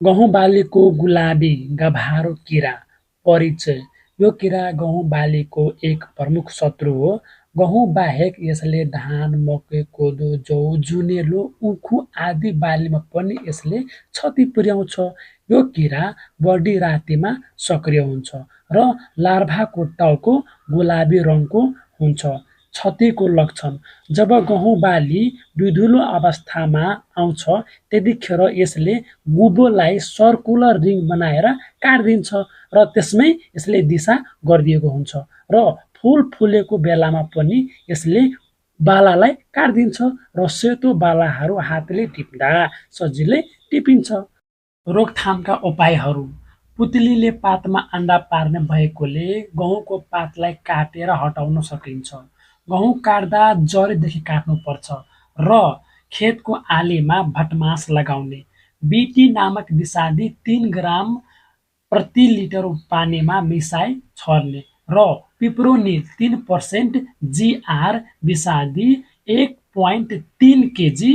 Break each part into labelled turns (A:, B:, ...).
A: गहुँ बालीको गुलाबी गभारो कीरा परिचय। यो कीरा गहुँ बालीको एक प्रमुख शत्रु हो। गहुँ बाहेक यसले धान, मकै, कोदो, जौ, जुनेलो, उखु आदि बालीमा पनि यसले क्षति पुर्याउँछ। यो कीरा बढी रातिमा सक्रिय हुन्छ र लार्भाको टाउको गुलाबी रङको हुन्छ। क्षतिको लक्षण: जब गहुँ बाली दुधुलो अवस्थामा आउँछ त्यतिखेर यसले गुबोलाई सर्कुलर रिङ बनाएर काट्दिन्छ र त्यसमै यसले दिशा गरिदिएको हुन्छ र फुल फुलेको बेलामा पनि यसले बालालाई काट्दिन्छ र सेतो बालाहरू हातले टिप्दा सजिलै टिपिन्छ। रोकथामका उपायहरू: पुतलीले पातमा अन्डा पार्ने भएकोले गहुँको पातलाई काटेर हटाउन सकिन्छ। गहुँ काट्दा जरीदेखि काट्नुपर्छ र खेतको आलीमा भटमास लगाउने। बीटी नामक विषादी 3 ग्राम प्रति लिटर पानीमा मिसाई छर्ने र पिप्रोनिल 3% जीआर विषादी 1.3 केजी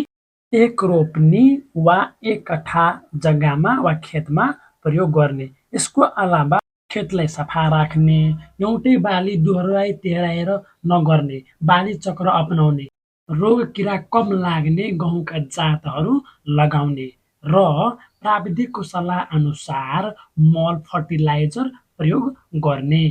A: एक रोपनी वा 1 कठा जग्गामा वा खेतमा प्रयोग गर्ने। यसको अलावा खेतलाई सफा राख्ने, एउटै बाली दोहोऱ्याइ तेह्राएर नगर्ने, बाली चक्र अपनाउने, रोग किरा कम लाग्ने गहुँका जातहरू लगाउने र प्राविधिकको सल्लाह अनुसार मल फर्टिलाइजर प्रयोग गर्ने।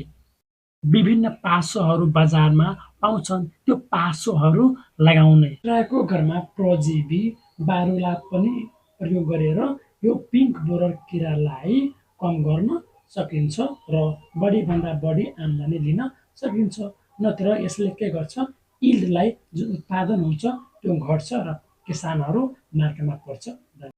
A: विभिन्न पासोहरू बजारमा पाउँछन्, त्यो पासोहरू लगाउने। किराको घरमा परजीवी बारुला पनि प्रयोग गरेर यो पिङ्क बोरर किरालाई कम गर्न सकिन्छ र बढीभन्दा बढी आम्दानी लिन सकिन्छ। नत्र यसले के गर्छ, यिल्डलाई जुन उत्पादन हुन्छ त्यो घट्छ र किसानहरू मार्कामा पर्छ।